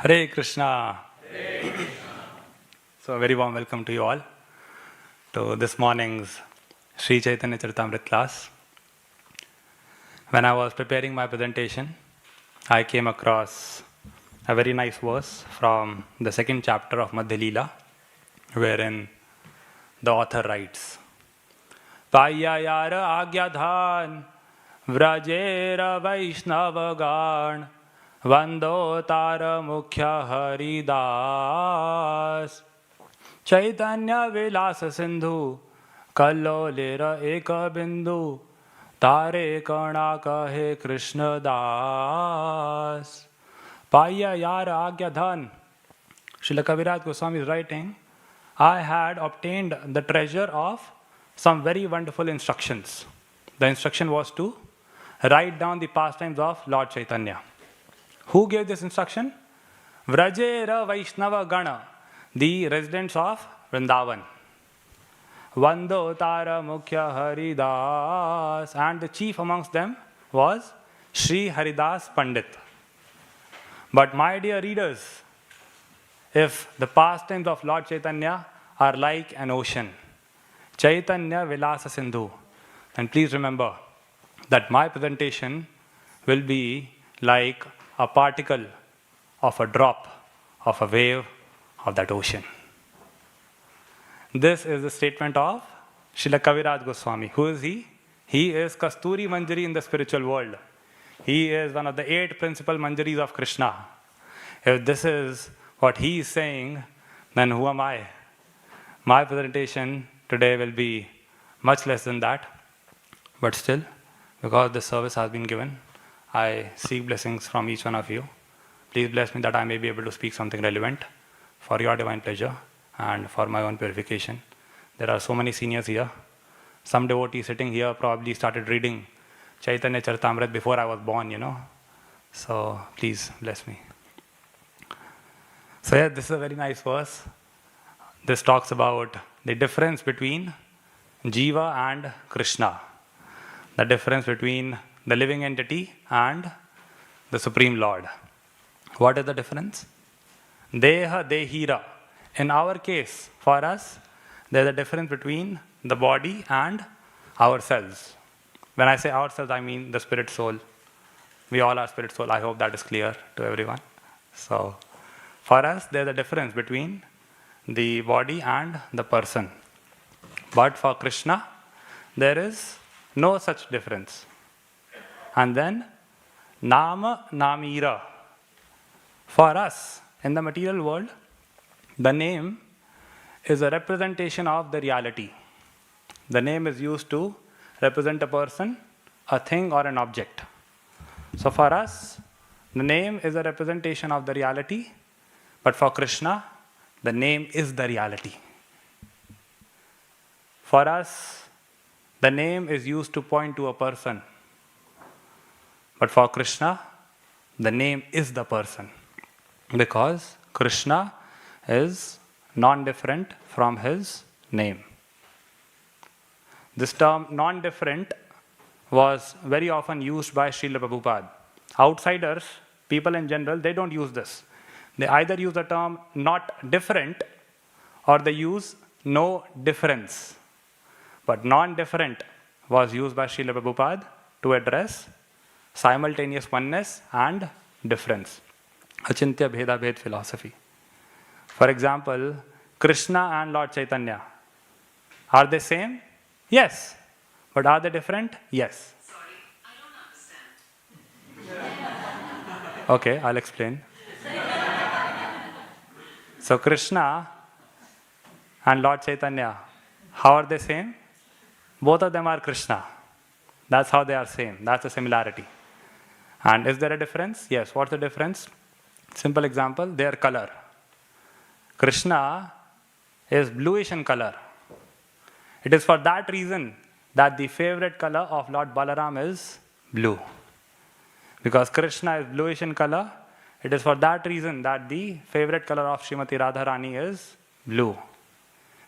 Hare Krishna. So a very warm welcome to you all to this morning's Sri Chaitanya Charitamrita class. When I was preparing my presentation, I came across a very nice verse from the second chapter of Madhya Leela, wherein the author writes, Payayara Agyadhan Vrajera Vaishnavagan Vando Tara Mukhya Haridas Chaitanya Vilasa Sindhu Kallolera Eka Bindu Tare Karna Kahe Krishna Das. Paya Yara Agyadhan. Srila Kaviraj Goswami is writing, I had obtained the treasure of some very wonderful instructions. The instruction was to write down the pastimes of Lord Chaitanya. Who gave this instruction? Vrajera Vaishnava Gana, the residents of Vrindavan. Vando Tara Mukhya Haridas, and the chief amongst them was Sri Haridas Pandit. But my dear readers, if the pastimes of Lord Chaitanya are like an ocean, Chaitanya Vilasa Sindhu, then please remember that my presentation will be like a particle of a drop of a wave of that ocean. This is the statement of Srila Kaviraj Goswami. Who is he? He is Kasturi Manjari in the spiritual world. He is one of the 8 principal Manjaris of Krishna. If this is what he is saying, then who am I? My presentation today will be much less than that. But still, because this service has been given, I seek blessings from each one of you. Please bless me that I may be able to speak something relevant for your divine pleasure and for my own purification. There are so many seniors here. Some devotee sitting here probably started reading Chaitanya Charitamrita before I was born, So please bless me. So this is a very nice verse. This talks about the difference between Jiva and Krishna. The difference between the living entity and the Supreme Lord. What is the difference? Deha Dehira. In our case, for us, there is a difference between the body and ourselves. When I say ourselves, I mean the spirit soul. We all are spirit soul. I hope that is clear to everyone. So, for us, there is a difference between the body and the person. But for Krishna, there is no such difference. And then, Nama Namira. For us, in the material world, the name is a representation of the reality. The name is used to represent a person, a thing, or an object. So for us, the name is a representation of the reality, but for Krishna, the name is the reality. For us, the name is used to point to a person. But for Krishna, the name is the person. Because Krishna is non-different from his name. This term non-different was very often used by Srila Prabhupada. Outsiders, people in general, they don't use this. They either use the term not different or they use no difference. But non-different was used by Srila Prabhupada to address simultaneous oneness and difference. Achintya Bheda Bhed philosophy. For example, Krishna and Lord Chaitanya. Are they same? Yes. But are they different? Yes. Sorry, I don't understand. Okay, I'll explain. So Krishna and Lord Chaitanya, how are they same? Both of them are Krishna. That's how they are same. That's the similarity. And is there a difference? Yes. What's the difference? Simple example, their color. Krishna is bluish in color. It is for that reason that the favorite color of Lord Balaram is blue. Because Krishna is bluish in color, it is for that reason that the favorite color of Srimati Radharani is blue.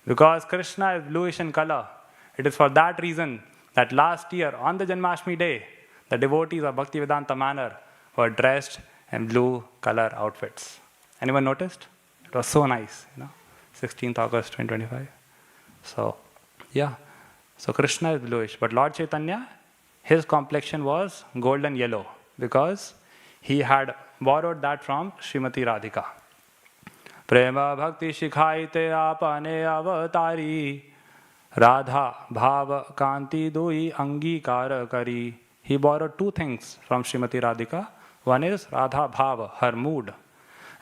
Because Krishna is bluish in color, it is for that reason that last year on the Janmashtami day, the devotees of Bhaktivedanta Manor were dressed in blue color outfits. Anyone noticed? It was so nice, 16th August 2025. So, yeah. So Krishna is bluish, but Lord Chaitanya, his complexion was golden yellow because he had borrowed that from Srimati Radhika. Prema bhakti shikhaite apane avatari Radha bhava kanti dui angikara kari. He borrowed two things from Srimati Radhika. One is Radha bhava, her mood,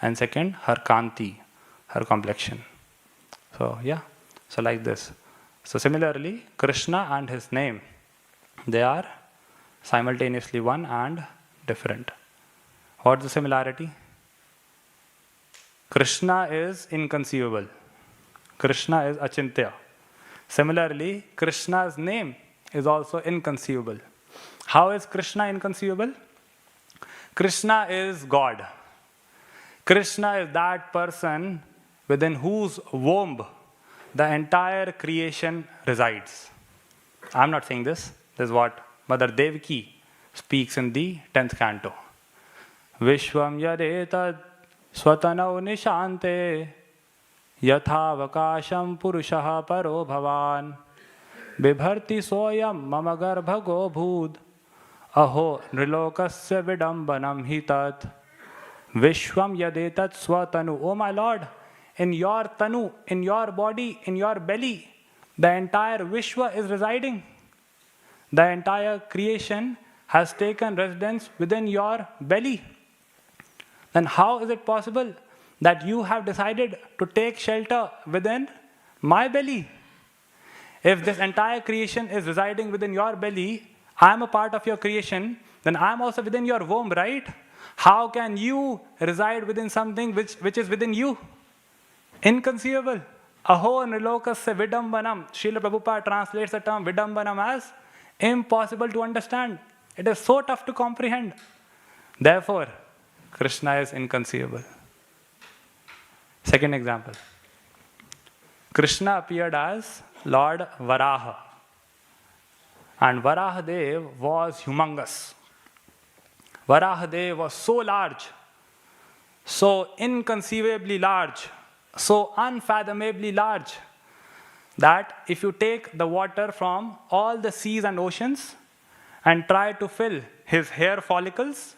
and second, her kanti, her complexion. So yeah, so like this. So similarly, Krishna and his name, they are simultaneously one and different. What's the similarity? Krishna is inconceivable. Krishna is achintya. Similarly, Krishna's name is also inconceivable. How is Krishna inconceivable? Krishna is God. Krishna is that person within whose womb the entire creation resides. I'm not saying this. This is what Mother Devaki speaks in the 10th canto. Vishwam yadetad swatanau nishante yathavakasham purushaha paro bhavan bibharti soyam mama garbhago bhud aho nrilokasya vidambanam hitat Vishwam yadetat swatanu. Oh my Lord, in your tanu, in your body, in your belly, the entire Vishwa is residing. The entire creation has taken residence within your belly. Then how is it possible that you have decided to take shelter within my belly? If this entire creation is residing within your belly, I am a part of your creation, then I am also within your womb, right? How can you reside within something which is within you? Inconceivable. Aho nrilokasya vidambanam. Srila Prabhupada translates the term vidambanam as impossible to understand. It is so tough to comprehend. Therefore, Krishna is inconceivable. Second example. Krishna appeared as Lord Varaha. And Varahadev was humongous. Varahadev was so large, so inconceivably large, so unfathomably large, that if you take the water from all the seas and oceans and try to fill his hair follicles,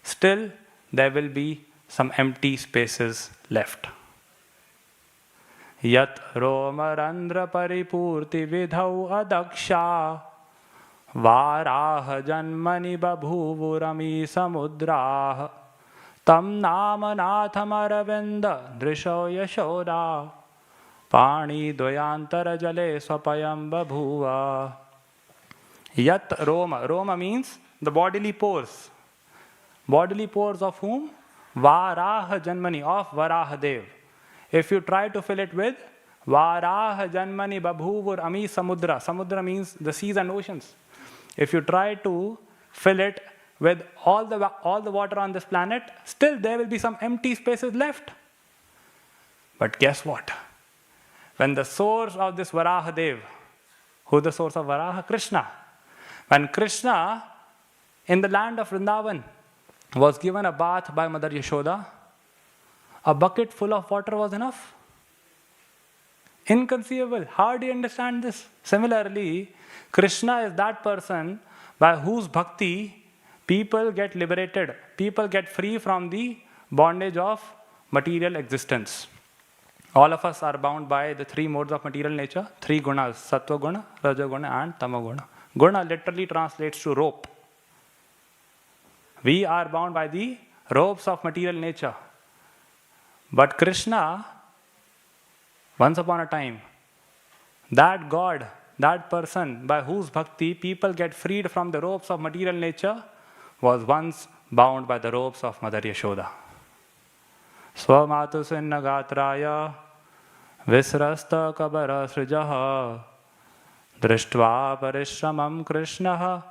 still there will be some empty spaces left. Yat romarandra paripurti vidhau adaksha Varaha janmani babhuvurami samudrah Tam namanathamaravinda drisho yashoda Pani dvayantara jale swapayam babhuva. Yat Roma. Roma means the bodily pores. Bodily pores of whom? Varaha janmani, of Varahadev. If you try to fill it with Varaha janmani babhuvur ami samudra. Samudra means the seas and oceans. If you try to fill it with all the water on this planet, still there will be some empty spaces left. But guess what? When the source of this Varahadev, who is the source of Varaha? Krishna. When Krishna, in the land of Vrindavan, was given a bath by Mother Yashoda, a bucket full of water was enough. Inconceivable. How do you understand this? Similarly, Krishna is that person by whose bhakti people get liberated. People get free from the bondage of material existence. All of us are bound by the three modes of material nature, three gunas, sattva guna, raja guna and tama guna. Guna literally translates to rope. We are bound by the ropes of material nature. But Krishna, once upon a time, that God, that person by whose bhakti people get freed from the ropes of material nature, was once bound by the ropes of Mother Yashoda. Swamatu sinnagatraya visrasta kabara srijaha drishtva parishramam krishnaha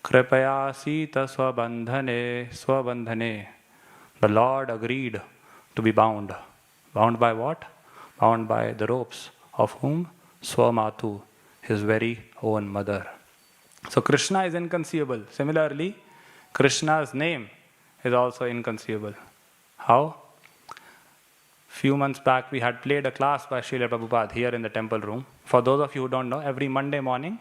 kripaya sita swabandhane. The Lord agreed to be bound. Bound by what? Bound by the ropes of whom? Swamatu, his very own mother. So Krishna is inconceivable. Similarly, Krishna's name is also inconceivable. How? Few months back, we had played a class by Srila Prabhupada here in the temple room. For those of you who don't know, every Monday morning,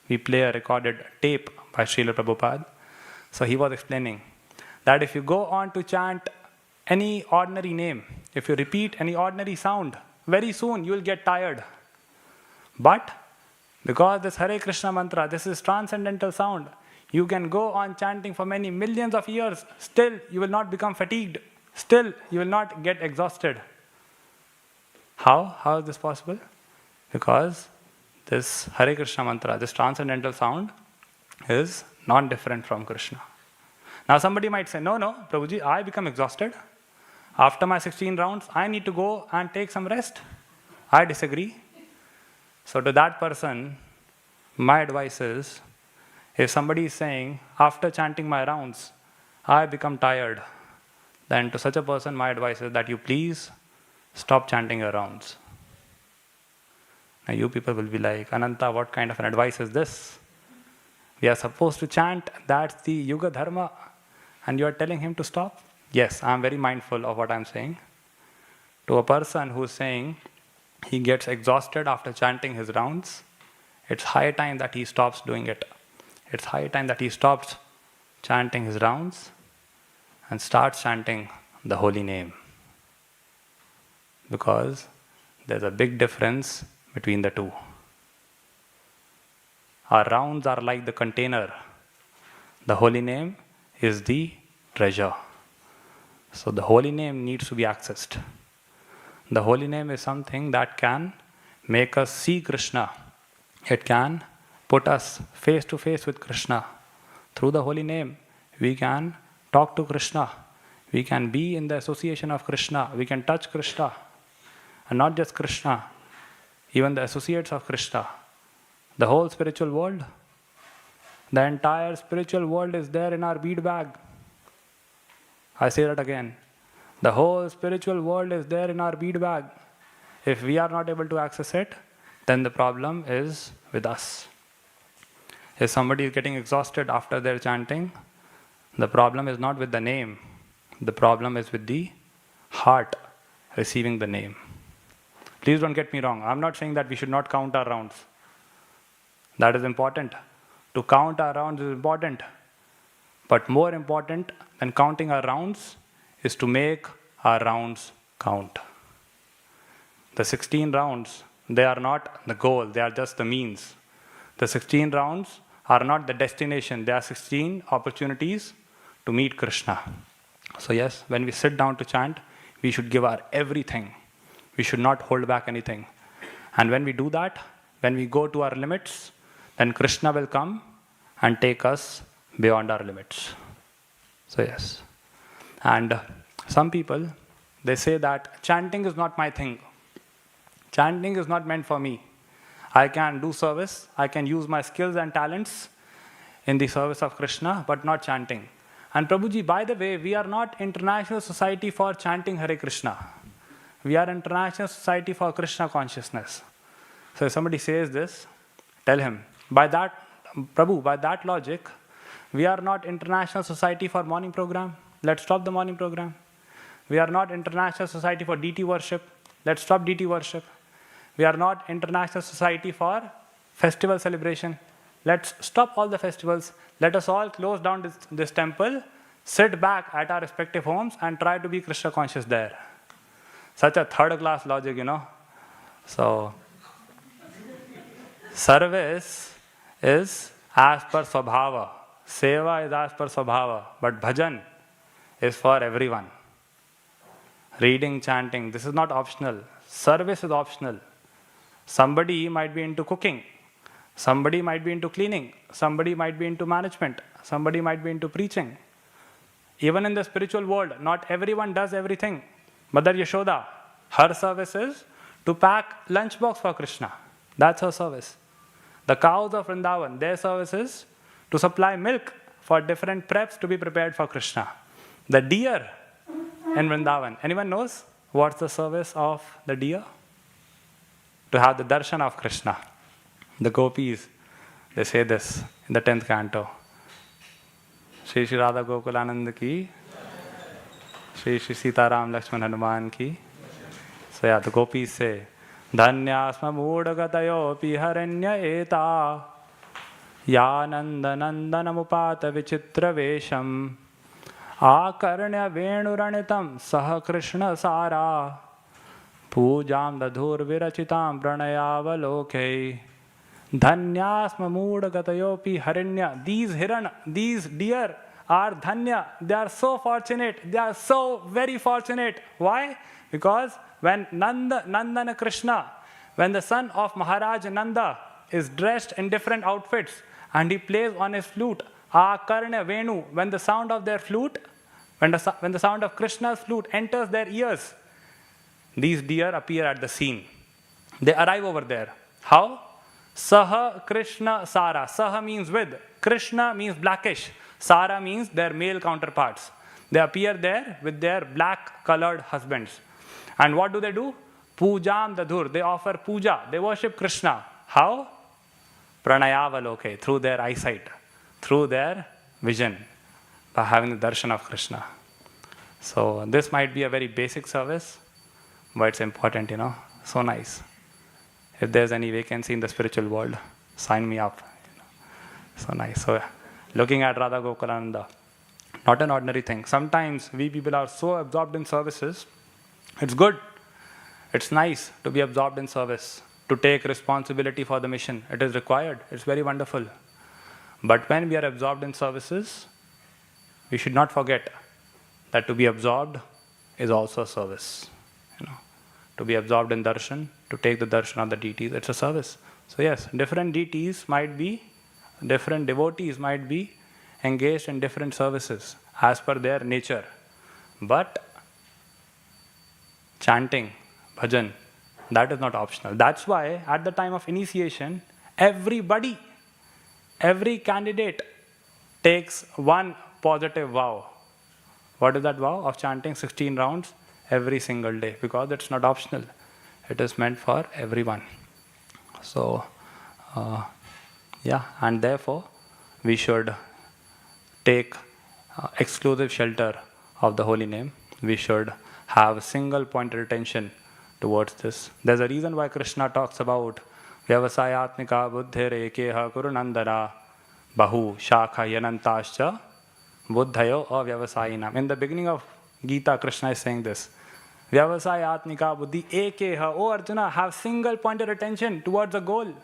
we play a recorded tape by Srila Prabhupada. So he was explaining that if you go on to chant any ordinary name, if you repeat any ordinary sound, very soon you will get tired. But because this Hare Krishna mantra, this is transcendental sound, you can go on chanting for many millions of years, still you will not become fatigued, still you will not get exhausted. How? How is this possible? Because this Hare Krishna mantra, this transcendental sound, is not different from Krishna. Now somebody might say, no, Prabhuji, I become exhausted. After my 16 rounds, I need to go and take some rest. I disagree. So to that person, my advice is, if somebody is saying, after chanting my rounds, I become tired, then to such a person, my advice is that you please stop chanting your rounds. Now you people will be like, Ananta, what kind of an advice is this? We are supposed to chant, that's the Yuga Dharma, and you are telling him to stop? Yes, I am very mindful of what I am saying. To a person who is saying he gets exhausted after chanting his rounds, it's high time that he stops doing it. It's high time that he stops chanting his rounds and starts chanting the holy name. Because there's a big difference between the two. Our rounds are like the container. The holy name is the treasure. So the holy name needs to be accessed. The holy name is something that can make us see Krishna. It can put us face to face with Krishna. Through the holy name, we can talk to Krishna. We can be in the association of Krishna. We can touch Krishna. And not just Krishna, even the associates of Krishna. The whole spiritual world, the entire spiritual world is there in our bead bag. I say that again. The whole spiritual world is there in our bead bag. If we are not able to access it, then the problem is with us. If somebody is getting exhausted after their chanting, the problem is not with the name. The problem is with the heart receiving the name. Please don't get me wrong. I'm not saying that we should not count our rounds. That is important. To count our rounds is important. But more important than counting our rounds is to make our rounds count. The 16 rounds, they are not the goal, they are just the means. The 16 rounds are not the destination, they are 16 opportunities to meet Krishna. So yes, when we sit down to chant, we should give our everything. We should not hold back anything. And when we do that, when we go to our limits, then Krishna will come and take us beyond our limits. So yes. And some people, they say that chanting is not my thing. Chanting is not meant for me. I can do service, I can use my skills and talents in the service of Krishna, but not chanting. And Prabhuji, by the way, we are not International Society for Chanting Hare Krishna. We are International Society for Krishna Consciousness. So if somebody says this, tell him, Prabhu, by that logic, we are not International Society for Morning Program. Let's stop the morning program. We are not International Society for DT worship. Let's stop DT worship. We are not International Society for festival celebration. Let's stop all the festivals. Let us all close down this temple, sit back at our respective homes and try to be Krishna conscious there. Such a third-class logic, So, service is as per swabhava. Seva is as per swabhava. But bhajan is for everyone. Reading, chanting, this is not optional. Service is optional. Somebody might be into cooking. Somebody might be into cleaning. Somebody might be into management. Somebody might be into preaching. Even in the spiritual world, not everyone does everything. Mother Yashoda, her service is to pack lunchbox for Krishna. That's her service. The cows of Vrindavan, their service is to supply milk for different preps to be prepared for Krishna. The deer in Vrindavan, anyone knows what's the service of the deer? To have the darshan of Krishna. The gopis, they say this in the 10th canto. Shri Shri Radha Gokulanand ki, Shri Shri Sita Ram Lakshman Hanuman ki. So yeah, the gopis say, Dhanyasma moodagatayopi haranya eta yananda nandanamupata vichitra vesham akarnya venuranitam saha krishna sara pujam dadhur virachitam pranayavaloke dhanyasma moodagatayopi haranya. These deer are dhanya. They are so fortunate. They are so very fortunate. Why? Because when Nandana Krishna, when the son of Maharaj Nanda is dressed in different outfits and he plays on his flute, Akarnya Venu, when the sound of their flute, when the sound of Krishna's flute enters their ears, these deer appear at the scene. They arrive over there. How? Saha Krishna Sara. Saha means with. Krishna means blackish. Sara means their male counterparts. They appear there with their black colored husbands. And what do? Pujam dadhur. They offer puja. They worship Krishna. How? Pranayavaloke. Through their eyesight. Through their vision. By having the darshan of Krishna. So this might be a very basic service, but it's important, So nice. If there's any vacancy in the spiritual world, sign me up. So nice. So looking at Radha Gokulananda, not an ordinary thing. Sometimes we people are so absorbed in services. It's good. It's nice to be absorbed in service, to take responsibility for the mission. It is required. It's very wonderful. But when we are absorbed in services, we should not forget that to be absorbed is also a service. To be absorbed in darshan, to take the darshan of the deities, it's a service. So yes, different devotees might be engaged in different services as per their nature. But chanting, bhajan, that is not optional. That's why at the time of initiation, every candidate takes one positive vow. What is that vow? Of chanting 16 rounds every single day, because it's not optional. It is meant for everyone. So, and therefore, we should take exclusive shelter of the holy name. We should have single-pointed attention towards this. There's a reason why Krishna talks about Vyavasayatmika buddhir ekeha kurunandana bahu shakha yanantascha buddhayo avyavasayinam. In the beginning of Gita, Krishna is saying this. Vyavasayatmika buddhi ekeha. Oh Arjuna, have single-pointed attention towards a goal.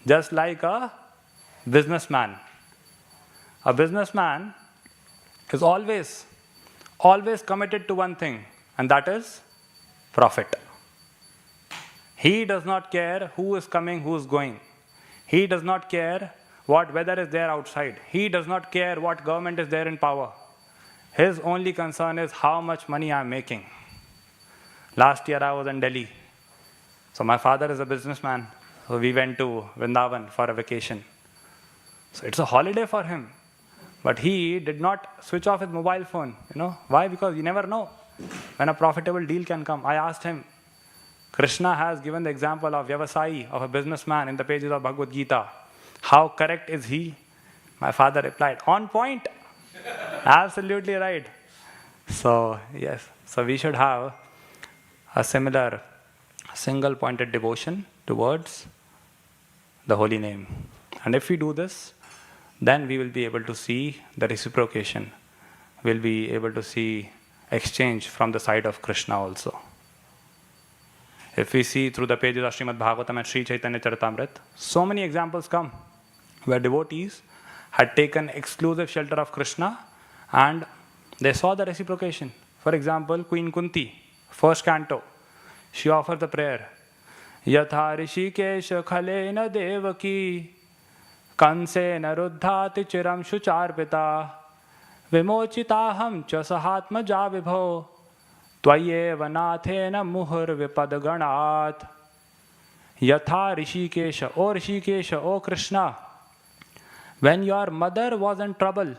Just like a businessman. A businessman is always committed to one thing, and that is profit. He does not care who is coming, who is going. He does not care what weather is there outside. He does not care what government is there in power. His only concern is how much money I am making. Last year I was in Delhi. So my father is a businessman. So we went to Vrindavan for a vacation. So it's a holiday for him. But he did not switch off his mobile phone. Why? Because you never know when a profitable deal can come. I asked him, Krishna has given the example of Vyavasayi, of a businessman in the pages of Bhagavad Gita. How correct is he? My father replied, on point. Absolutely right. So, yes. So we should have a similar single-pointed devotion towards the holy name. And if we do this, then we will be able to see the reciprocation. We'll be able to see exchange from the side of Krishna also. If we see through the pages of Srimad Bhagavatam and Sri Chaitanya Charitamrita, so many examples come where devotees had taken exclusive shelter of Krishna and they saw the reciprocation. For example, Queen Kunti, first canto, she offers the prayer, Yatha Rishikesh Khalena Devaki Kansena Ruddhati Chiram Shucharpita Vimochitaham Chasahatmaja Vibho Tvayev Nathena Muhur Vipadganat. Yatha Rishikesha, O Rishikesha, O Krishna, when your mother was in trouble,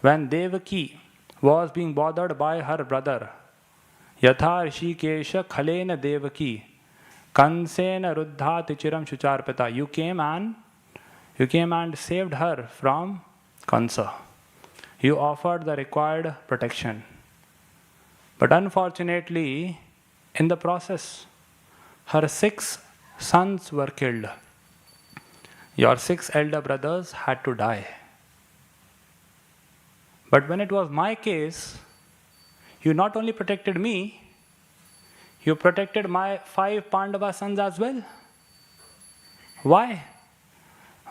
when Devaki was being bothered by her brother, Yatha Rishikesha Khalena Devaki Kansena Ruddhati Chiram Shucharpita, you came and saved her from Kansa. You offered the required protection. But unfortunately, In the process, her 6 sons were killed. Your 6 elder brothers had to die. But when it was my case, you not only protected me, you protected my 5 Pandava sons as well. Why?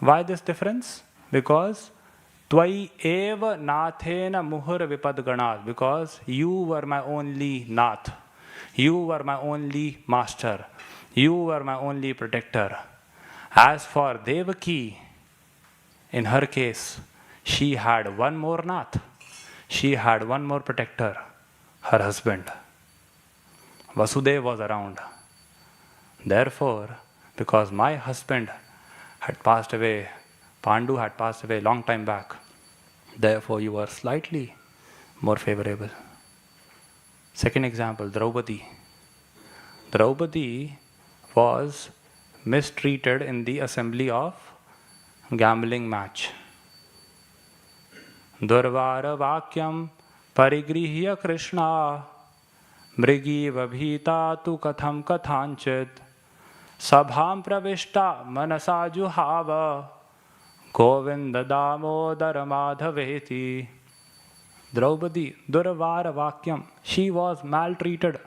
Why this difference? Because Tvai eva nathena muhur vipadganat. Because you were my only nath. You were my only master. You were my only protector. As for Devaki, in her case, she had one more nath. She had one more protector, her husband. Vasudeva was around. Therefore, because my husband had passed away, Pandu had passed away long time back, therefore you were slightly more favorable. Second example, Draupadi. Draupadi was mistreated in the assembly of gambling match. Durvara vakyam parigrihya Krishna mrigi vabhita tu katham kathanchit sabham pravishta manasa juhava govinda damodara madhaveti. Draupadi, Durvara vakyam, she was maltreated.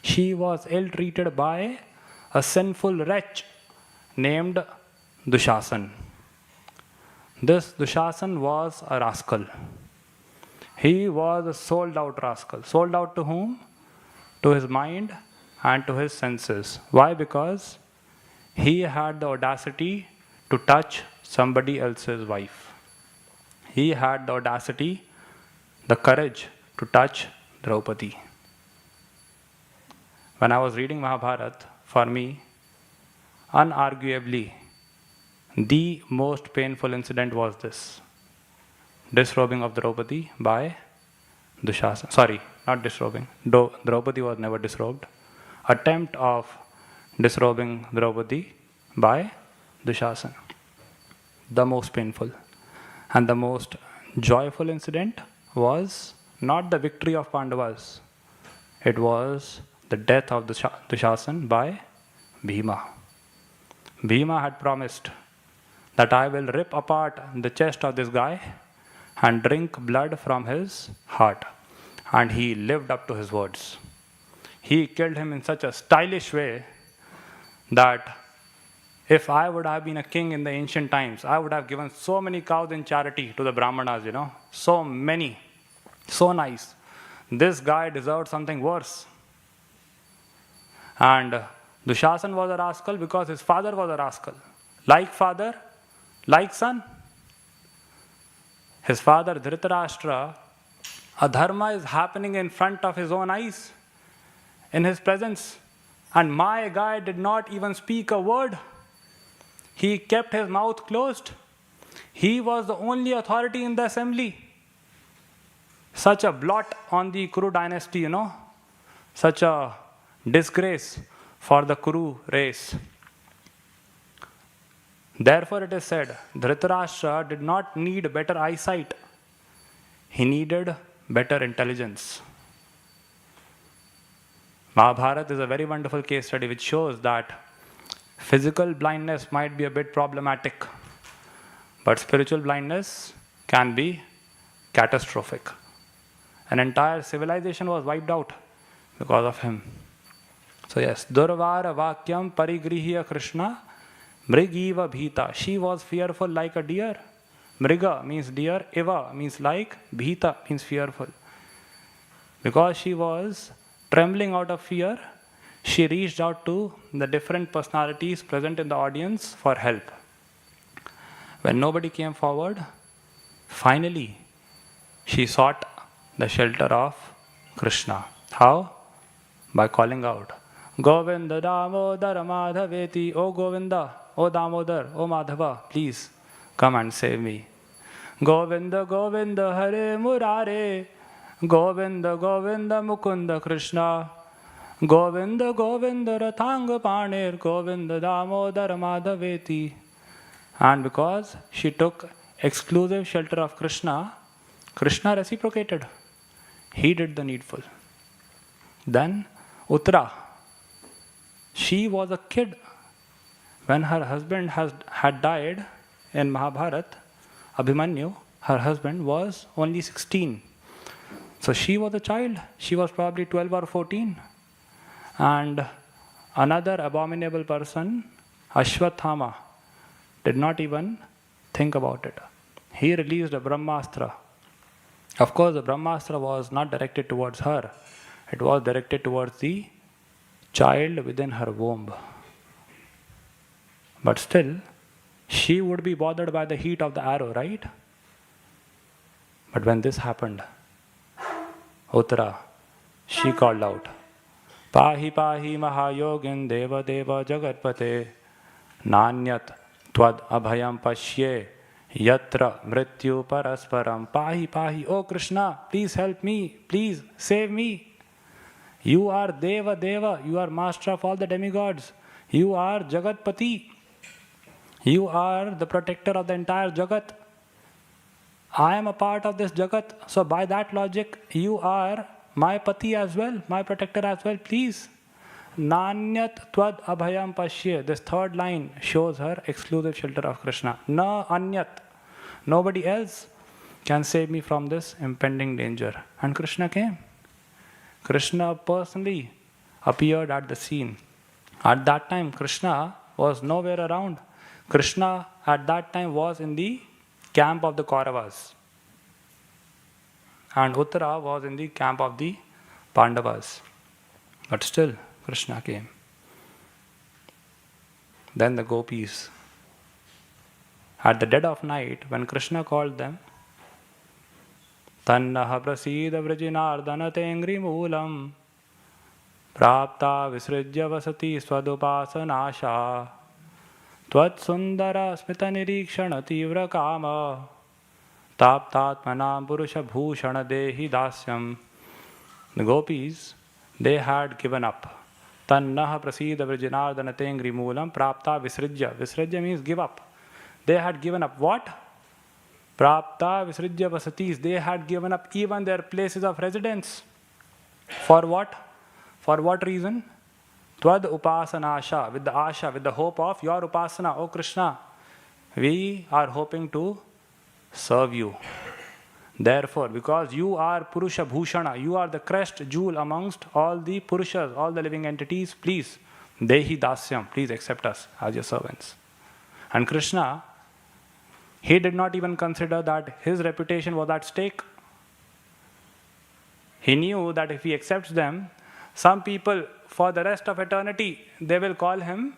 She was ill-treated by a sinful wretch named Dushasan. This Dushasan was a rascal. He was a sold-out rascal. Sold out to whom? To his mind and to his senses. Why? Because he had the audacity to touch somebody else's wife. He had the audacity, the courage to touch Draupadi. When I was reading Mahabharata, for me, unarguably, the most painful incident was this. Disrobing of Draupadi by Dushasan. Sorry, not disrobing. Draupadi was never disrobed. Attempt of disrobing Draupadi by Dushasan. The most painful. And the most joyful incident was not the victory of Pandavas. It was the death of Dushasan by Bhima. Bhima had promised that I will rip apart the chest of this guy and drink blood from his heart. And he lived up to his words. He killed him in such a stylish way that if I would have been a king in the ancient times, I would have given so many cows in charity to the Brahmanas, so many, so nice. This guy deserved something worse. And Dushasan was a rascal because his father was a rascal. Like father, like son. His father Dhritarashtra, adharma is happening in front of his own eyes, in his presence. And my guy did not even speak a word. He kept his mouth closed. He was the only authority in the assembly. Such a blot on the Kuru dynasty, Such a disgrace for the Kuru race. Therefore it is said, Dhritarashtra did not need better eyesight. He needed better intelligence. Mahabharata is a very wonderful case study which shows that physical blindness might be a bit problematic, but spiritual blindness can be catastrophic. An entire civilization was wiped out because of him. So yes, Durvara Vakyam Parigrihya Krishna Mrigiva Bhita. She was fearful like a deer. Mriga means deer, Eva means like, Bhita means fearful. Because she was trembling out of fear, she reached out to the different personalities present in the audience for help. When nobody came forward, finally she sought the shelter of Krishna. How? By calling out, Govinda Damodar Madhaveti, O Govinda, O Damodar, O Madhava, please come and save me. Govinda Govinda Hare Murare, Govinda Govinda Mukunda Krishna, Govinda Govinda Rathanga Panir, Govinda Damodar Madhaveti. And because she took exclusive shelter of Krishna, Krishna reciprocated. He did the needful. Then Uttara, She was a kid when her husband had died in Mahabharat. Abhimanyu, her husband, was only 16. So she was a child. She was probably 12 or 14. And another abominable person, Ashwathama, did not even think about it. He released a Brahmastra. Of course, the Brahmastra was not directed towards her. It was directed towards the child within her womb. But still, she would be bothered by the heat of the arrow, right? But when this happened, Uttara, she called out, Pahi pahi mahayogin deva deva jagatpate nanyat tvad abhayam pashye yatra mrityu parasparam. Pahi pahi, oh Krishna, please help me, please save me. You are Deva Deva, you are master of all the demigods. You are Jagatpati. You are the protector of the entire Jagat. I am a part of this Jagat. So by that logic, you are my Pati as well, my protector as well, please. Nanyat tvad abhayam pashye. This third line shows her exclusive shelter of Krishna. Na anyat. Nobody else can save me from this impending danger. And Krishna came. Krishna personally appeared at the scene. At that time, Krishna was nowhere around. Krishna at that time was in the camp of the Kauravas. And Uttara was in the camp of the Pandavas. But still, Krishna came. Then the gopis. At the dead of night, when Krishna called them, Tannaha prasida vrajinardana tengri moolam prapta visrijya vasati svadupasanasha tvat sundara smita nirikshana tivra kama taptatmanam purusha bhushana dehi dasyam. The gopis, they had given up. Tannaha prasida vrajinardana tengri moolam prapta visrijya. Visrijya means give up. They had given up what? Prapta visrijya vasatis. They had given up even their places of residence. For what? For what reason? Tvad upasanasha. With the asha, with the hope of your upasana. Oh Krishna, we are hoping to serve you. Therefore, because you are Purusha Bhushana, you are the crest jewel amongst all the Purushas, all the living entities, please, Dehi Dasyam, please accept us as your servants. And Krishna, he did not even consider that his reputation was at stake. He knew that if he accepts them, some people for the rest of eternity, they will call him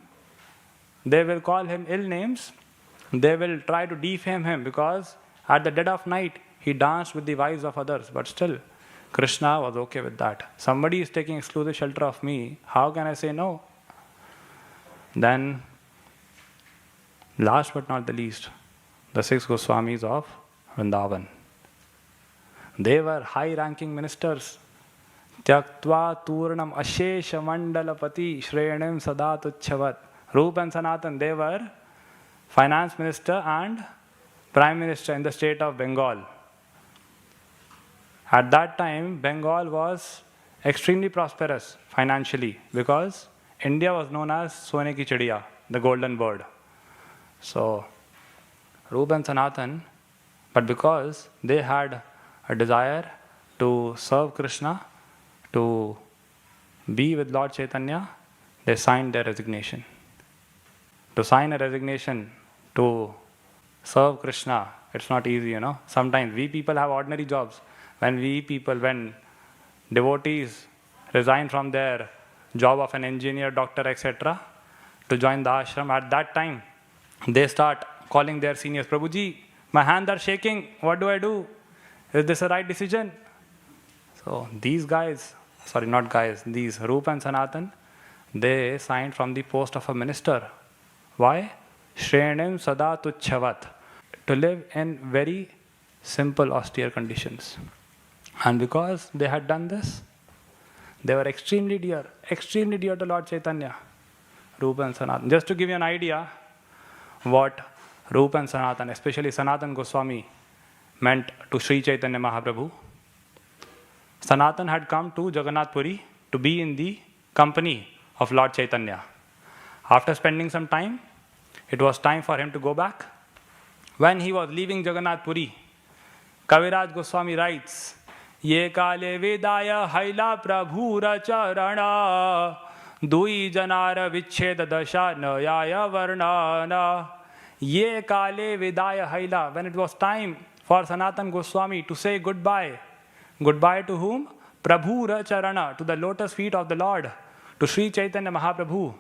ill names. They will try to defame him because at the dead of night, he danced with the wives of others. But still, Krishna was okay with that. Somebody is taking exclusive shelter of me. How can I say no? Then, last but not the least, the 6 Goswamis of Vrindavan. They were high-ranking ministers. Tyaktva turnam ashesha mandalapati shreyanim sadatuchhavat. Rup and Sanatan, they were finance minister and prime minister in the state of Bengal. At that time, Bengal was extremely prosperous financially because India was known as Sone ki Chidiya, the golden bird. So, Rup and Sanatan, but because they had a desire to serve Krishna, to be with Lord Chaitanya, they signed their resignation. To sign a resignation to serve Krishna, it's not easy, you know. Sometimes we people have ordinary jobs. When devotees resign from their job of an engineer, doctor, etc., to join the ashram, at that time, they start calling their seniors, Prabhuji, my hands are shaking, what do I do? Is this a right decision? So these guys, these Rup and Sanatan, they signed from the post of a minister. Why? Shreyanim sada tuchhavat. To live in very simple, austere conditions. And because they had done this, they were extremely dear to Lord Chaitanya, Rup and Sanatan. Just to give you an idea what Rup and Sanatan, especially Sanatan Goswami, meant to Sri Chaitanya Mahaprabhu. Sanatan had come to Jagannath Puri to be in the company of Lord Chaitanya. After spending some time, it was time for him to go back. When he was leaving Jagannath Puri, Kaviraj Goswami writes, Ye kale vedaya haila prabhura charana dui janara vicheda dasha nayaya varnana. Ye kale vedaya haila. When it was time for Sanatan Goswami to say goodbye. Goodbye to whom? Prabhura charana, to the lotus feet of the Lord, to Sri Chaitanya Mahaprabhu.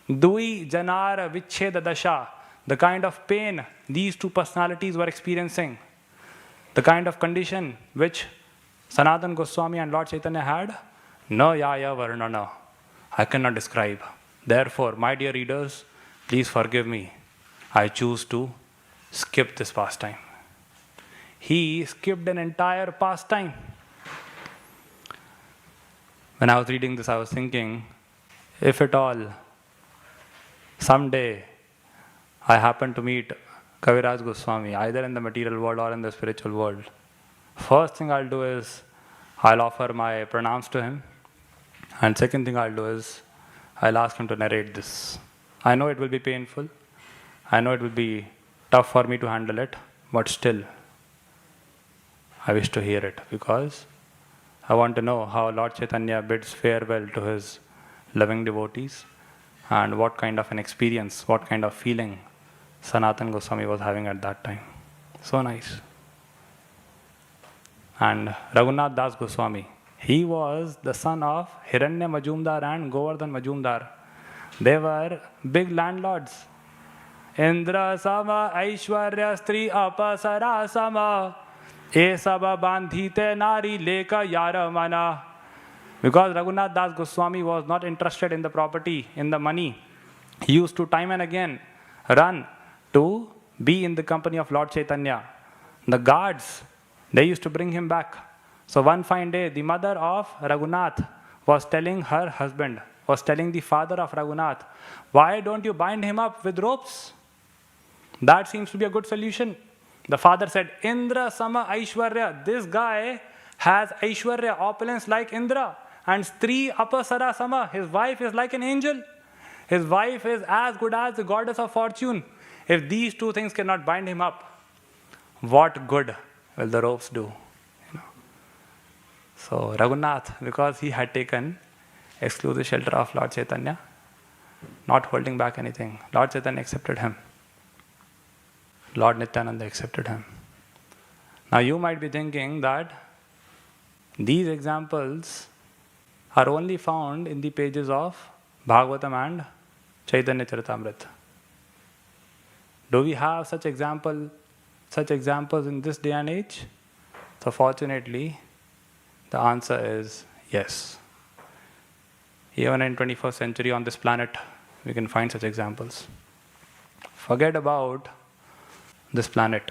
Dui janara vicheda dasha. The kind of pain these two personalities were experiencing, the kind of condition which Sanatan Goswami and Lord Chaitanya had, na yaya varnana, I cannot describe. Therefore, my dear readers, please forgive me. I choose to skip this pastime. He skipped an entire pastime. When I was reading this, I was thinking, if at all, someday, I happen to meet Kaviraj Goswami, either in the material world or in the spiritual world, first thing I'll do is, I'll offer my pranams to him. And second thing I'll do is, I'll ask him to narrate this. I know it will be painful. I know it will be tough for me to handle it. But still, I wish to hear it, because I want to know how Lord Chaitanya bids farewell to his loving devotees, and what kind of an experience, what kind of feeling Sanatan Goswami was having at that time. So nice. And Raghunath Das Goswami, he was the son of Hiranya Majumdar and Govardhan Majumdar. They were big landlords. Indra sama Aishwarya Stri Apasara sama E saba bandhite nari leka yara mana. Because Raghunath Das Goswami was not interested in the property, in the money. He used to time and again run to be in the company of Lord Chaitanya. The guards, they used to bring him back. So one fine day, the mother of Raghunath was telling her husband, was telling the father of Raghunath, why don't you bind him up with ropes? That seems to be a good solution. The father said, Indra sama Aishwarya. This guy has Aishwarya, opulence like Indra. And Stri Apasara sama. His wife is like an angel. His wife is as good as the goddess of fortune. If these two things cannot bind him up, what good will the ropes do? So Raghunath, because he had taken exclusive shelter of Lord Chaitanya, not holding back anything, Lord Chaitanya accepted him. Lord Nityananda accepted him. Now you might be thinking that these examples are only found in the pages of Bhagavatam and Chaitanya Charitamrita. Do we have such examples in this day and age? So fortunately, the answer is yes. Even in 21st century on this planet, we can find such examples. Forget about this planet.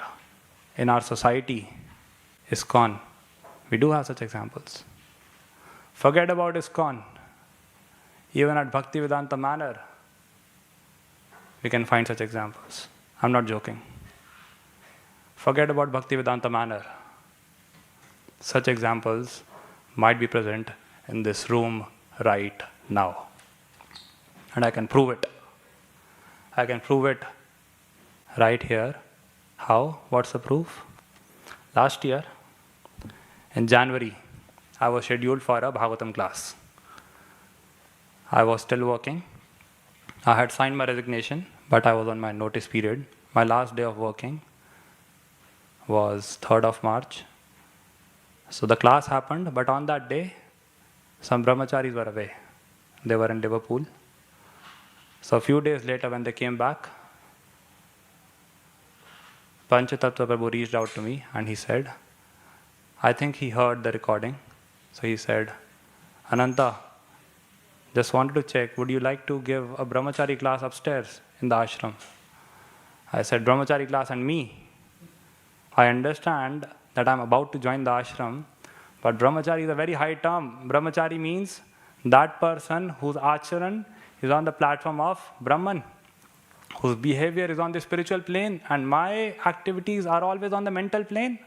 In our society, ISKCON, we do have such examples. Forget about ISKCON. Even at Bhaktivedanta Manor, we can find such examples. I'm not joking. Forget about Bhaktivedanta Manor. Such examples might be present in this room right now. And I can prove it. I can prove it right here. How? What's the proof? Last year, in January, I was scheduled for a Bhagavatam class. I was still working. I had signed my resignation, but I was on my notice period. My last day of working was 3rd of March. So the class happened, but on that day, some brahmacharis were away. They were in Liverpool. So a few days later, when they came back, Panchatattva Prabhu reached out to me and he said, I think he heard the recording. So he said, Ananta, just wanted to check, would you like to give a brahmachari class upstairs in the ashram? I said, brahmachari class and me? I understand that I'm about to join the ashram, but brahmachari is a very high term. Brahmachari means that person whose acharan is on the platform of Brahman, whose behavior is on the spiritual plane, and my activities are always on the mental plane.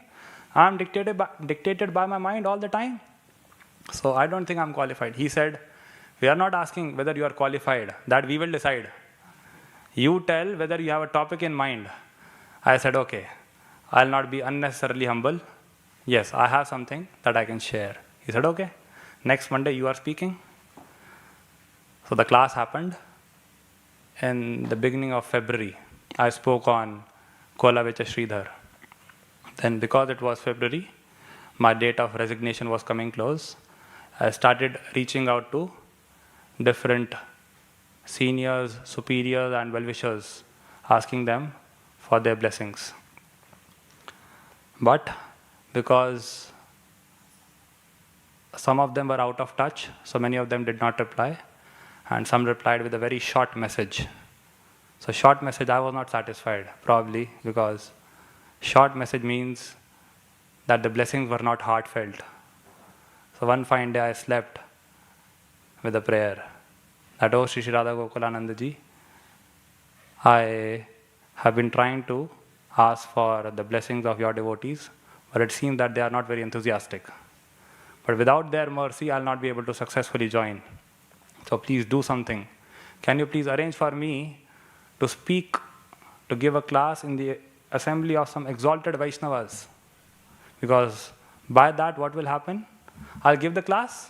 I'm dictated by my mind all the time. So I don't think I'm qualified. He said, We are not asking whether you are qualified. That we will decide. You tell whether you have a topic in mind. I said, okay, I'll not be unnecessarily humble. Yes, I have something that I can share. He said, okay, next Monday you are speaking. So the class happened in the beginning of February. I spoke on Kola Vecha Sridhar. Then because it was February, my date of resignation was coming close. I started reaching out to different seniors, superiors and well-wishers, asking them for their blessings. But because some of them were out of touch, so many of them did not reply, and some replied with a very short message. So short message, I was not satisfied, probably because short message means that the blessings were not heartfelt. So one fine day I slept with a prayer that, oh Shri Shri Radha Gokulananda Ji, I have been trying to ask for the blessings of your devotees, but it seems that they are not very enthusiastic. But without their mercy, I'll not be able to successfully join. So please do something. Can you please arrange for me to speak, to give a class in the assembly of some exalted Vaishnavas? Because by that, what will happen? I'll give the class,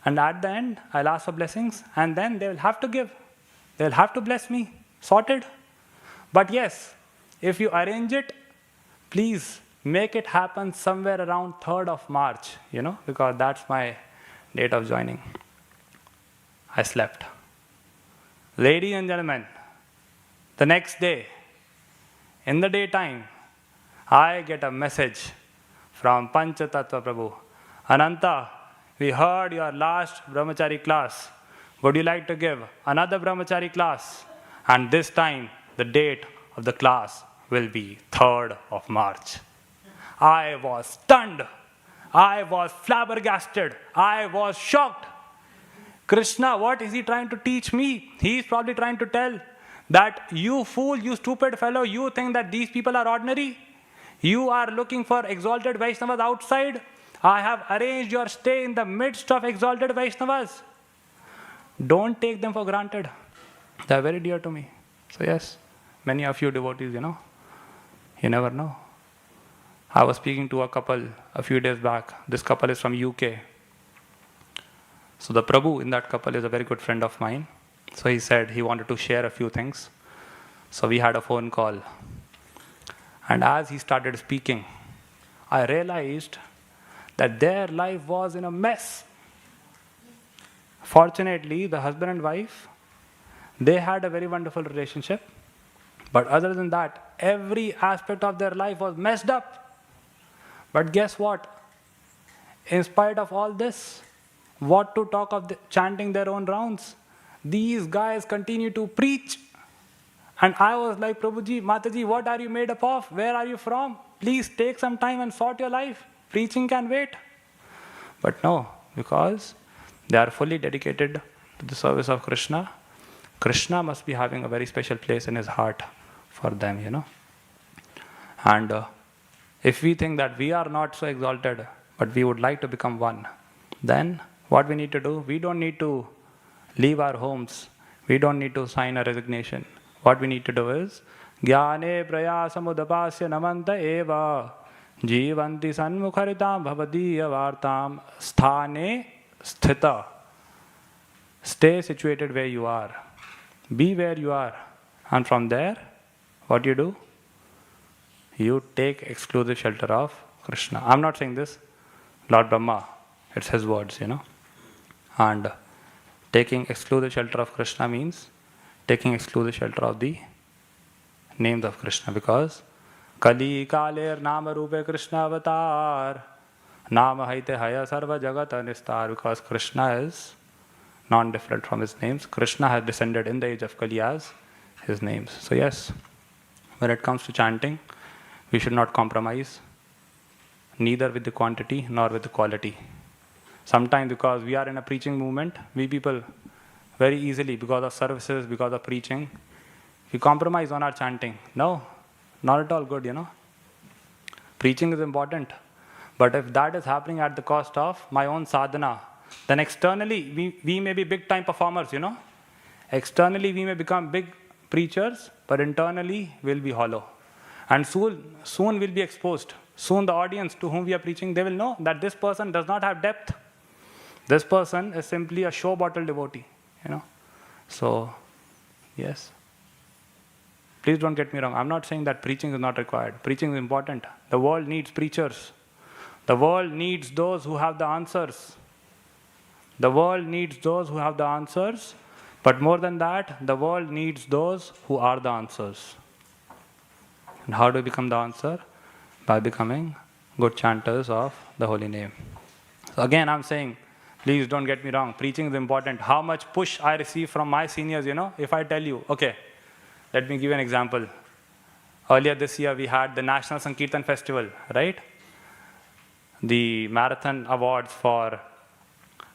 and at the end, I'll ask for blessings, and then they will have to give. They'll have to bless me. Sorted. But yes, if you arrange it, please make it happen somewhere around 3rd of March, because that's my date of joining. I slept. Ladies and gentlemen, the next day, in the daytime, I get a message from Panchatattva Prabhu. Ananta, we heard your last brahmachari class. Would you like to give another brahmachari class? And this time, the date of the class will be 3rd of March. I was stunned. I was flabbergasted. I was shocked. Krishna, what is he trying to teach me? He is probably trying to tell that you fool, you stupid fellow, you think that these people are ordinary? You are looking for exalted Vaishnavas outside? I have arranged your stay in the midst of exalted Vaishnavas. Don't take them for granted. They are very dear to me. So yes, many of you devotees, you never know. I was speaking to a couple a few days back. This couple is from UK. So the Prabhu in that couple is a very good friend of mine. So he said he wanted to share a few things. So we had a phone call. And as he started speaking, I realized that their life was in a mess. Fortunately, the husband and wife, they had a very wonderful relationship. But other than that, every aspect of their life was messed up. But guess what? In spite of all this, what to talk of chanting their own rounds? These guys continue to preach. And I was like, Prabhuji, Mataji, what are you made up of? Where are you from? Please take some time and sort your life. Preaching can wait. But no, because they are fully dedicated to the service of Krishna. Krishna must be having a very special place in his heart for them, And if we think that we are not so exalted, but we would like to become one, then what we need to do, we don't need to leave our homes. We don't need to sign a resignation. What we need to do is, Jnane prayasamudapasya namanta eva jivanti sanmukharitam bhavadiya vartam sthane sthita. Stay situated where you are. Be where you are. And from there, what you do? You take exclusive shelter of Krishna. I'm not saying this. Lord Brahma, it's his words, And taking exclusive shelter of Krishna means taking exclusive shelter of the names of Krishna, because Kali Kaler Nama Rupe Krishna Avatar Nama Haite Haya Sarva Jagata Nistar, because Krishna is non-different from his names. Krishna has descended in the age of Kali as his names. So yes, when it comes to chanting, we should not compromise, neither with the quantity nor with the quality. Sometimes because we are in a preaching movement, we people very easily, because of services, because of preaching, we compromise on our chanting. No, not at all good, Preaching is important. But if that is happening at the cost of my own sadhana, then externally we may be big time performers, you know. Externally we may become big preachers, but internally we'll be hollow. And soon we'll be exposed. Soon the audience to whom we are preaching, they will know that this person does not have depth. This person is simply a show bottle devotee, you know. So, yes. Please don't get me wrong. I'm not saying that preaching is not required. Preaching is important. The world needs preachers. The world needs those who have the answers. The world needs those who have the answers. But more than that, the world needs those who are the answers. And how do we become the answer? By becoming good chanters of the holy name. So again, I'm saying, please don't get me wrong. Preaching is important. How much push I receive from my seniors, you know, if I tell you, okay, let me give you an example. Earlier this year, we had the National Sankirtan Festival, right? The marathon awards for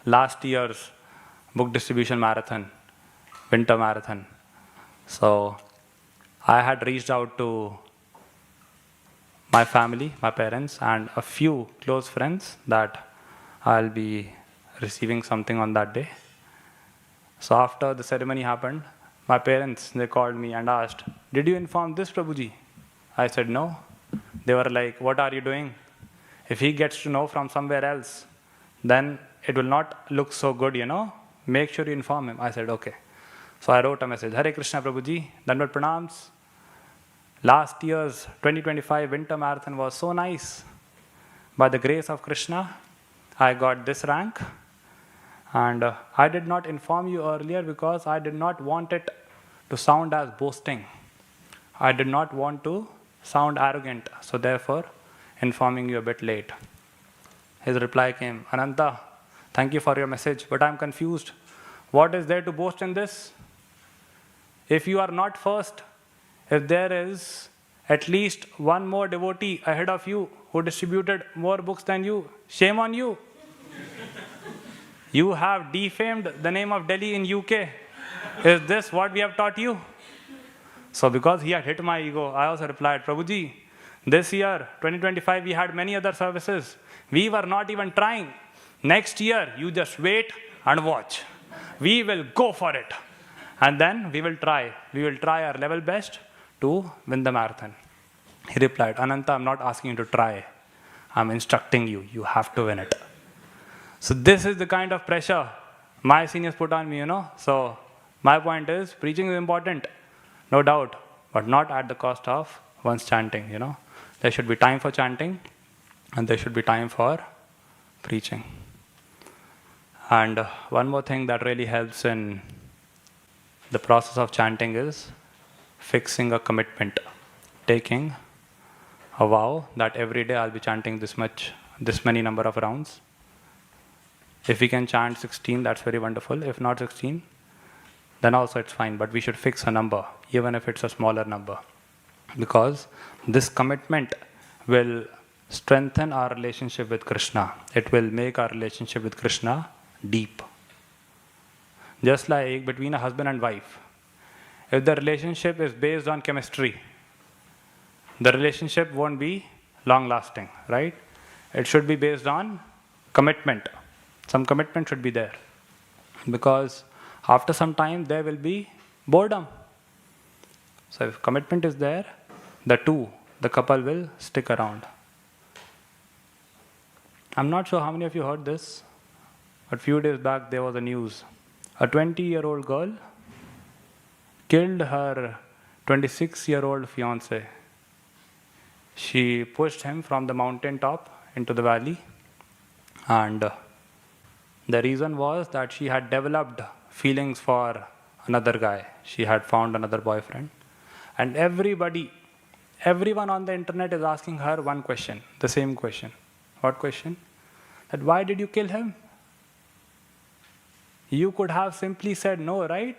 last year's book distribution marathon, winter marathon. So I had reached out to my family, my parents, and a few close friends that I'll be receiving something on that day. So after the ceremony happened, my parents, they called me and asked, "Did you inform this Prabhuji?" I said, "No." They were like, "What are you doing? If he gets to know from somewhere else, then it will not look so good, you know. Make sure you inform him." I said, "Okay." So I wrote a message, "Hare Krishna Prabhuji, Dandavat Pranams. Last year's 2025 winter marathon was so nice. By the grace of Krishna, I got this rank. And I did not inform you earlier because I did not want it to sound as boasting. I did not want to sound arrogant. So therefore, informing you a bit late." His reply came, "Ananta, thank you for your message, but I'm confused. What is there to boast in this? If you are not first, if there is at least one more devotee ahead of you who distributed more books than you, shame on you. You have defamed the name of Delhi in UK. Is this what we have taught you?" So because he had hit my ego, I also replied, "Prabhuji, this year, 2025, we had many other services. We were not even trying. Next year, you just wait and watch. We will go for it. And then we will try. We will try our level best to win the marathon." He replied, "Ananta, I'm not asking you to try. I'm instructing you. You have to win it." So this is the kind of pressure my seniors put on me, you know. So my point is, preaching is important, no doubt, but not at the cost of one's chanting, you know. There should be time for chanting, and there should be time for preaching. And one more thing that really helps in the process of chanting is fixing a commitment, taking a vow that every day I'll be chanting this many number of rounds. If we can chant 16, that's very wonderful. If not 16, then also it's fine. But we should fix a number, even if it's a smaller number. Because this commitment will strengthen our relationship with Krishna. It will make our relationship with Krishna deep. Just like between a husband and wife. If the relationship is based on chemistry, the relationship won't be long-lasting, right? It should be based on commitment. Some commitment should be there. Because after some time, there will be boredom. So if commitment is there, the couple will stick around. I'm not sure how many of you heard this, but a few days back there was a news. A 20-year-old girl killed her 26-year-old fiancé. She pushed him from the mountain top into the valley, and the reason was that she had developed feelings for another guy. She had found another boyfriend. And everyone on the internet is asking her one question, the same question. What question? That why did you kill him? You could have simply said no, right?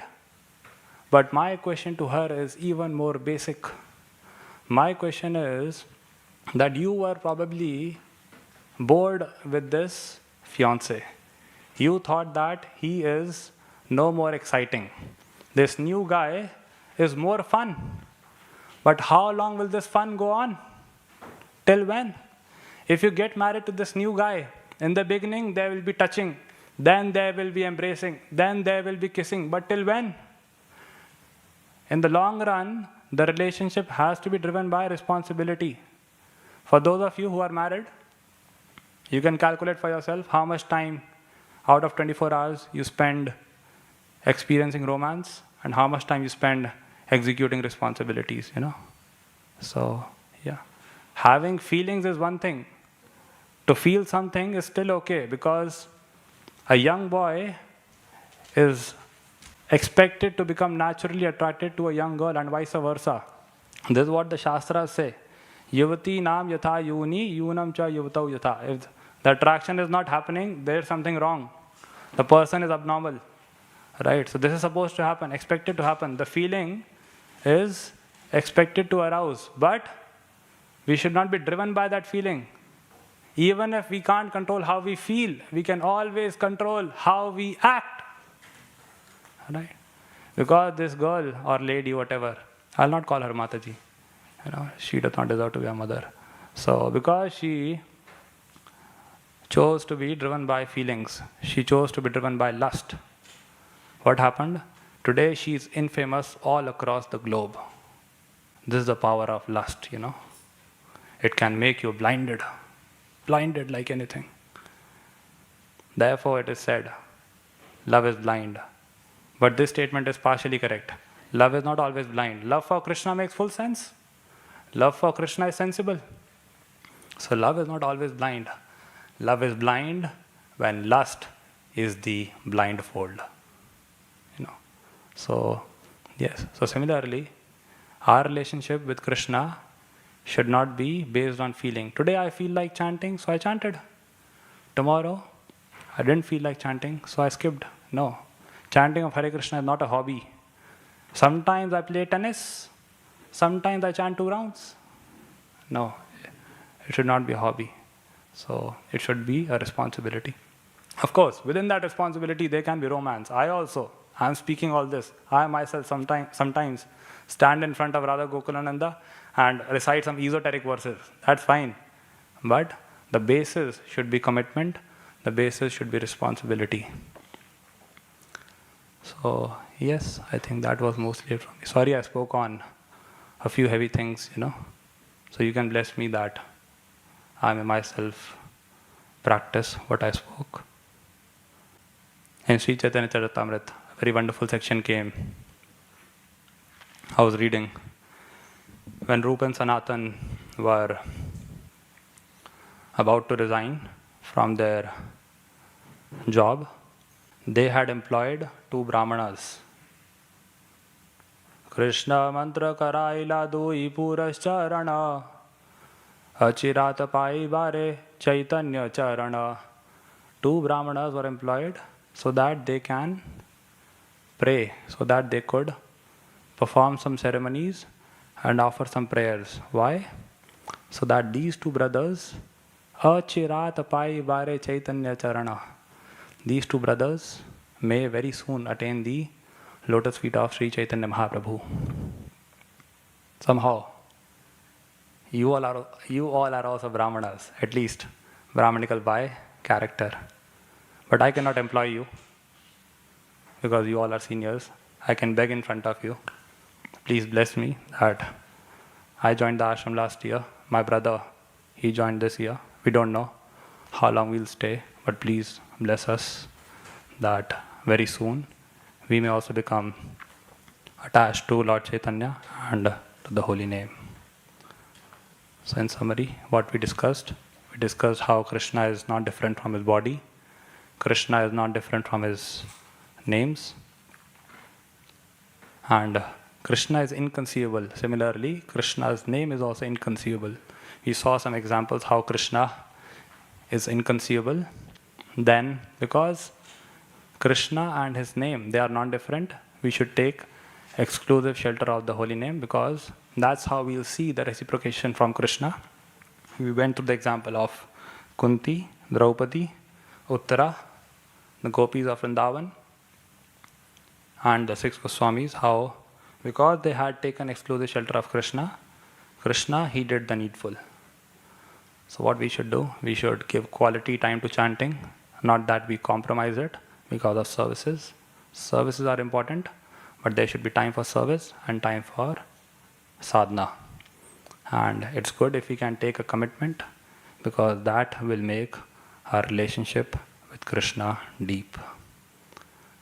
But my question to her is even more basic. My question is that you were probably bored with this fiancé. You thought that he is no more exciting. This new guy is more fun. But how long will this fun go on? Till when? If you get married to this new guy, in the beginning there will be touching. Then there will be embracing. Then there will be kissing. But till when? In the long run, the relationship has to be driven by responsibility. For those of you who are married, you can calculate for yourself how much time out of 24 hours you spend experiencing romance and how much time you spend executing responsibilities, So, yeah. Having feelings is one thing. To feel something is still okay, because a young boy is expected to become naturally attracted to a young girl and vice versa. This is what the Shastras say. Yuvati nam yatha yuni, yunam cha yuvatau yatha. If the attraction is not happening, there's something wrong. The person is abnormal. Right? So this is supposed to happen, expected to happen. The feeling is expected to arouse. But we should not be driven by that feeling. Even if we can't control how we feel, we can always control how we act. Right? Because this girl or lady, whatever, I'll not call her Mataji. She does not deserve to be a mother. So because she chose to be driven by feelings, she chose to be driven by lust. What happened? Today she is infamous all across the globe. This is the power of lust, It can make you blinded like anything. Therefore it is said, love is blind. But this statement is partially correct. Love is not always blind. Love for Krishna makes full sense. Love for Krishna is sensible. So love is not always blind. Love is blind when lust is the blindfold. So, yes. So similarly, our relationship with Krishna should not be based on feeling. Today I feel like chanting, so I chanted. Tomorrow, I didn't feel like chanting, so I skipped. No. Chanting of Hare Krishna is not a hobby. Sometimes I play tennis. Sometimes I chant 2 rounds. No. It should not be a hobby. So it should be a responsibility. Of course, within that responsibility, there can be romance. I'm speaking all this. I myself sometimes stand in front of Radha Gokulananda and recite some esoteric verses. That's fine. But the basis should be commitment. The basis should be responsibility. So, yes, I think that was mostly it from me. Sorry I spoke on a few heavy things, So you can bless me that I may myself practice what I spoke. In Sri Chaitanya Charitamrita, a very wonderful section came. I was reading. When Rupa and Sanatan were about to resign from their job, they had employed 2 Brahmanas. Krishna mantra karaila dui purascharana achirata pai bare chaitanya charana. 2 Brahmanas were employed so that they can pray, so that they could perform some ceremonies and offer some prayers. Why? So that these 2 brothers, achirata pai bare chaitanya charana, these 2 brothers may very soon attain the lotus feet of Sri Chaitanya Mahaprabhu. Somehow, you all are also Brahmanas, at least Brahmanical by character. But I cannot employ you because you all are seniors. I can beg in front of you. Please bless me that I joined the ashram last year. My brother, he joined this year. We don't know how long we'll stay, but please bless us that very soon we may also become attached to Lord Chaitanya and to the holy name. So in summary, what we discussed how Krishna is not different from his body. Krishna is not different from his names. And Krishna is inconceivable. Similarly, Krishna's name is also inconceivable. We saw some examples how Krishna is inconceivable. Then, because Krishna and his name, they are not different, we should take exclusive shelter of the holy name, because that's how we'll see the reciprocation from Krishna. We went through the example of Kunti, Draupadi, Uttara, the gopis of Vrindavan, and the 6 Goswamis, how because they had taken exclusive shelter of Krishna, he did the needful. So what we should do, we should give quality time to chanting, not that we compromise it because of services. Services are important, but there should be time for service and time for sadhana. And it's good if we can take a commitment, because that will make our relationship with Krishna deep.